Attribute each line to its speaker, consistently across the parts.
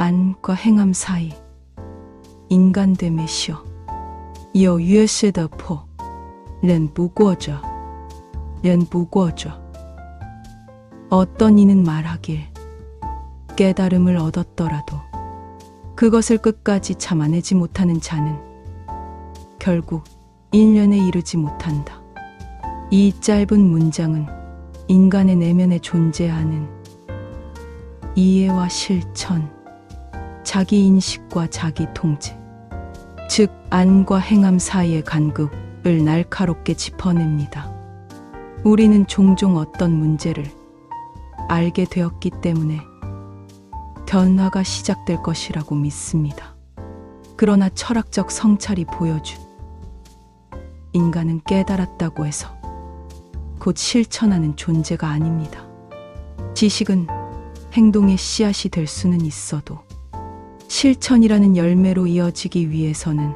Speaker 1: 안과 행함 사이 인간됨의 시어有约式的破人不过者人不过者어떤 이는 말하길 깨달음을 얻었더라도 그것을 끝까지 참아내지 못하는 자는 결국 인연에 이르지 못한다. 이 짧은 문장은 인간의 내면에 존재하는 이해와 실천, 자기 인식과 자기 통제, 즉 안과 행함 사이의 간극을 날카롭게 짚어냅니다. 우리는 종종 어떤 문제를 알게 되었기 때문에 변화가 시작될 것이라고 믿습니다. 그러나 철학적 성찰이 보여준 인간은 깨달았다고 해서 곧 실천하는 존재가 아닙니다. 지식은 행동의 씨앗이 될 수는 있어도 실천이라는 열매로 이어지기 위해서는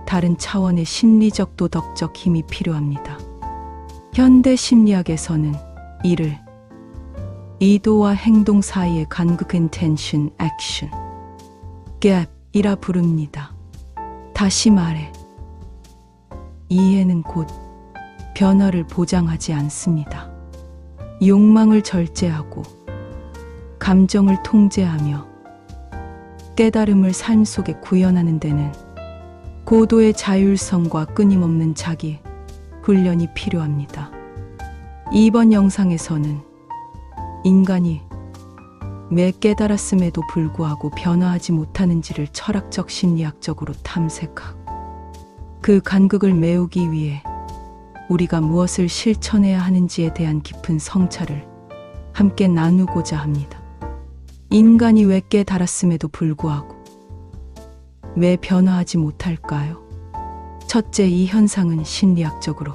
Speaker 1: 다른 차원의 심리적 도덕적 힘이 필요합니다. 현대 심리학에서는 이를 의도와 행동 사이의 간극 intention, action, gap이라 부릅니다. 다시 말해 이해는 곧 변화를 보장하지 않습니다. 욕망을 절제하고 감정을 통제하며 깨달음을 삶 속에 구현하는 데는 고도의 자율성과 끊임없는 자기 훈련이 필요합니다. 이번 영상에서는 인간이 왜 깨달았음에도 불구하고 변화하지 못하는지를 철학적 심리학적으로 탐색하고 그 간극을 메우기 위해 우리가 무엇을 실천해야 하는지에 대한 깊은 성찰을 함께 나누고자 합니다. 인간이 왜 깨달았음에도 불구하고 왜 변화하지 못할까요? 첫째, 이 현상은 심리학적으로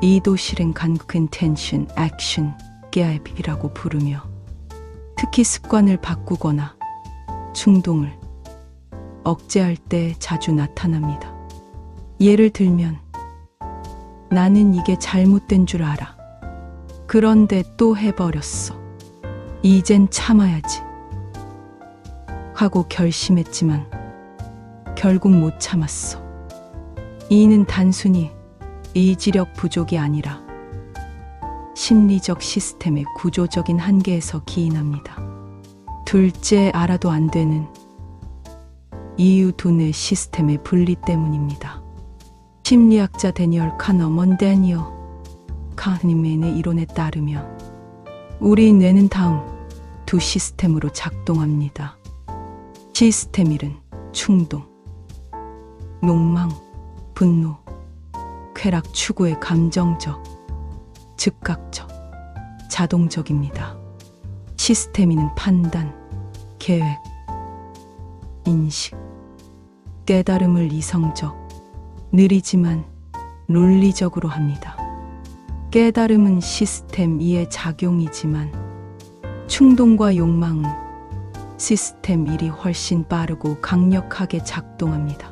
Speaker 1: 의도 실행 간극 intention, action, gap이라고 부르며 특히 습관을 바꾸거나 충동을 억제할 때 자주 나타납니다. 예를 들면 나는 이게 잘못된 줄 알아. 그런데 또 해버렸어. 이젠 참아야지. 하고 결심했지만 결국 못 참았어. 이는 단순히 의지력 부족이 아니라 심리적 시스템의 구조적인 한계에서 기인합니다. 둘째, 알아도 안 되는 이유 두뇌 시스템의 분리 때문입니다. 심리학자 데니얼 카너먼 데니어 카흐니맨의 이론에 따르면 우리 뇌는 다음 두 시스템으로 작동합니다. 시스템 1은 충동, 욕망, 분노, 쾌락 추구의 감정적, 즉각적, 자동적입니다. 시스템 2는 판단, 계획, 인식, 깨달음을 이성적, 느리지만 논리적으로 합니다. 깨달음은 시스템 2의 작용이지만 충동과 욕망은 시스템 1이 훨씬 빠르고 강력하게 작동합니다.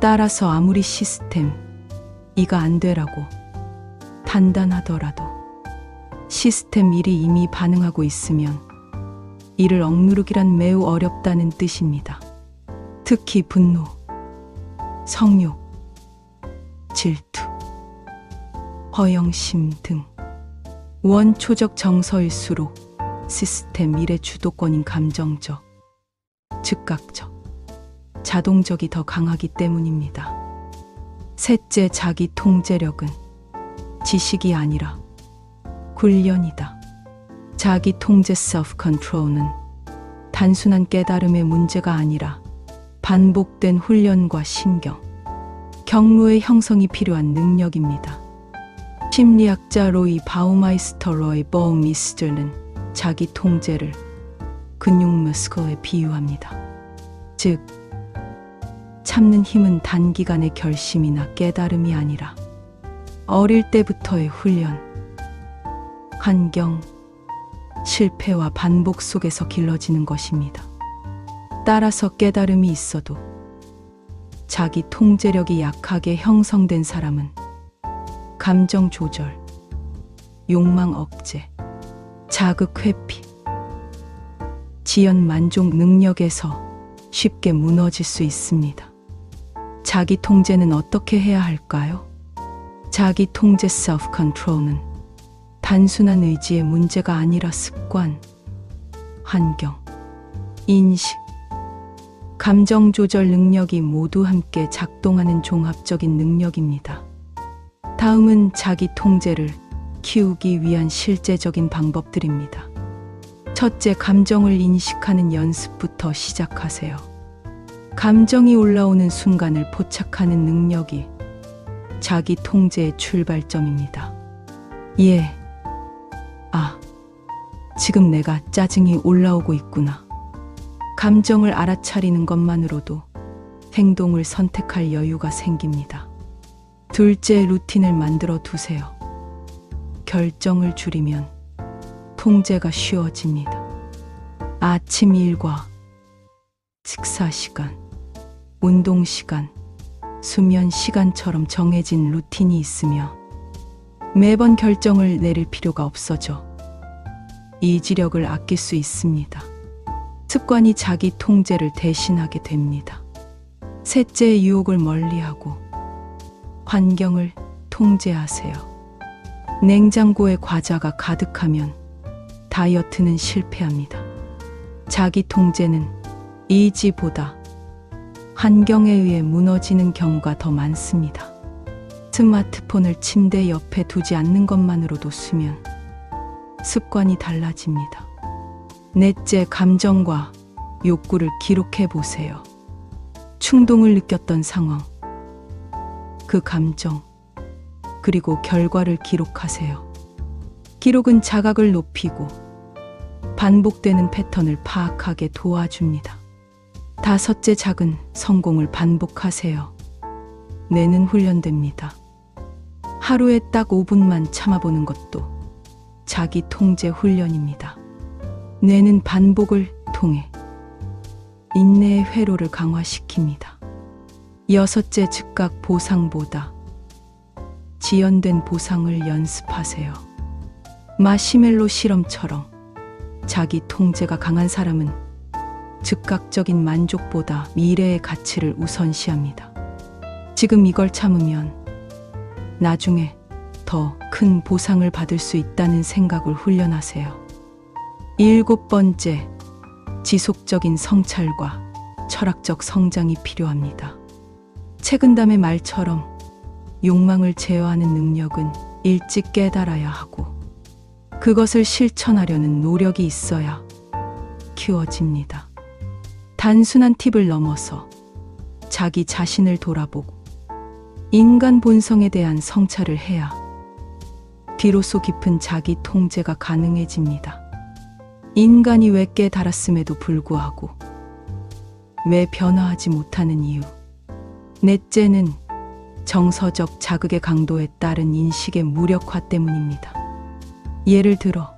Speaker 1: 따라서 아무리 시스템 2가 안 되라고 판단하더라도 시스템 1이 이미 반응하고 있으면 이를 억누르기란 매우 어렵다는 뜻입니다. 특히 분노, 성욕, 질투, 허영심 등 원초적 정서일수록 시스템 1의 주도권인 감정적, 즉각적, 자동적이 더 강하기 때문입니다. 셋째, 자기 통제력은 지식이 아니라 훈련이다. 자기 통제 self-control은 단순한 깨달음의 문제가 아니라 반복된 훈련과 신경, 경로의 형성이 필요한 능력입니다. 심리학자 로이 바우마이스터러의 버우미스터는 자기 통제를 근육 머스클에 비유합니다. 즉, 참는 힘은 단기간의 결심이나 깨달음이 아니라 어릴 때부터의 훈련, 환경, 실패와 반복 속에서 길러지는 것입니다. 따라서 깨달음이 있어도 자기 통제력이 약하게 형성된 사람은 감정 조절, 욕망 억제, 자극 회피, 지연 만족 능력에서 쉽게 무너질 수 있습니다. 자기 통제는 어떻게 해야 할까요? 자기 통제 self control은 단순한 의지의 문제가 아니라 습관, 환경, 인식, 감정 조절 능력이 모두 함께 작동하는 종합적인 능력입니다. 다음은 자기 통제를 키우기 위한 실제적인 방법들입니다. 첫째, 감정을 인식하는 연습부터 시작하세요. 감정이 올라오는 순간을 포착하는 능력이 자기 통제의 출발점입니다. 예, 지금 내가 짜증이 올라오고 있구나. 감정을 알아차리는 것만으로도 행동을 선택할 여유가 생깁니다. 둘째, 루틴을 만들어 두세요. 결정을 줄이면 통제가 쉬워집니다. 아침 일과 식사 시간, 운동 시간, 수면 시간처럼 정해진 루틴이 있으며 매번 결정을 내릴 필요가 없어져 이지력을 아낄 수 있습니다. 습관이 자기 통제를 대신하게 됩니다. 셋째, 유혹을 멀리하고 환경을 통제하세요. 냉장고에 과자가 가득하면 다이어트는 실패합니다. 자기 통제는 의지보다 환경에 의해 무너지는 경우가 더 많습니다. 스마트폰을 침대 옆에 두지 않는 것만으로도 수면 습관이 달라집니다. 넷째, 감정과 욕구를 기록해 보세요. 충동을 느꼈던 상황, 그 감정, 그리고 결과를 기록하세요. 기록은 자각을 높이고 반복되는 패턴을 파악하게 도와줍니다. 다섯째, 작은 성공을 반복하세요. 뇌는 훈련됩니다. 하루에 딱 5분만 참아보는 것도 자기 통제 훈련입니다. 뇌는 반복을 통해 인내의 회로를 강화시킵니다. 여섯째, 즉각 보상보다 지연된 보상을 연습하세요. 마시멜로 실험처럼 자기 통제가 강한 사람은 즉각적인 만족보다 미래의 가치를 우선시합니다. 지금 이걸 참으면 나중에 더 큰 보상을 받을 수 있다는 생각을 훈련하세요. 일곱 번째, 지속적인 성찰과 철학적 성장이 필요합니다. 책은담의 말처럼 욕망을 제어하는 능력은 일찍 깨달아야 하고 그것을 실천하려는 노력이 있어야 키워집니다. 단순한 팁을 넘어서 자기 자신을 돌아보고 인간 본성에 대한 성찰을 해야 비로소 깊은 자기 통제가 가능해집니다. 인간이 왜 깨달았음에도 불구하고 왜 변화하지 못하는 이유. 넷째는 정서적 자극의 강도에 따른 인식의 무력화 때문입니다. 예를 들어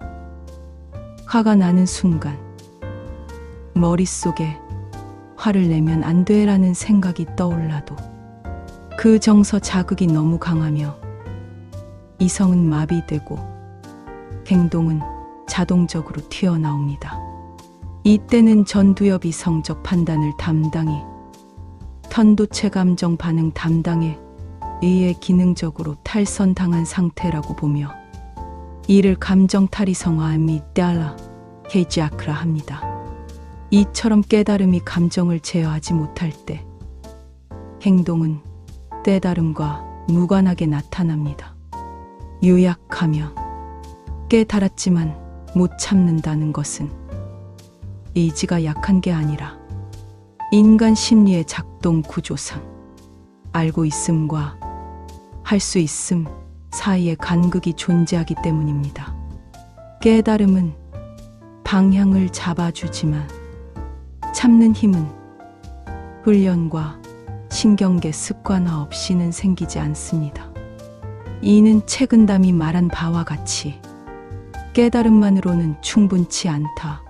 Speaker 1: 화가 나는 순간 머릿속에 화를 내면 안 돼라는 생각이 떠올라도 그 정서 자극이 너무 강하며 이성은 마비되고 행동은 자동적으로 튀어나옵니다. 이때는 전두엽 이성적 판단을 담당해 편도체 감정 반응 담당에 의해 기능적으로 탈선당한 상태라고 보며 이를 감정 탈이성화 미달라 헤지아크라 합니다. 이처럼 깨달음이 감정을 제어하지 못할 때 행동은 깨달음과 무관하게 나타납니다. 요약하며 깨달았지만 못 참는다는 것은 의지가 약한 게 아니라 인간 심리의 작동 구조상 알고 있음과 할 수 있음 사이에 간극이 존재하기 때문입니다. 깨달음은 방향을 잡아주지만 참는 힘은 훈련과 신경계 습관화 없이는 생기지 않습니다. 이는 책은담이 말한 바와 같이 깨달음만으로는 충분치 않다.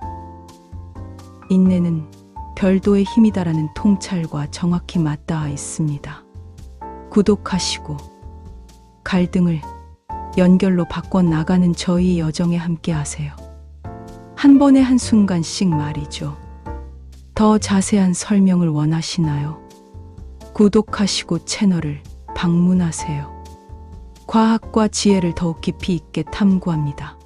Speaker 1: 인내는 별도의 힘이다라는 통찰과 정확히 맞닿아 있습니다. 구독하시고 갈등을 연결로 바꿔 나가는 저희 여정에 함께 하세요. 한 번에 한순간씩 말이죠. 더 자세한 설명을 원하시나요? 구독하시고 채널을 방문하세요. 과학과 지혜를 더욱 깊이 있게 탐구합니다.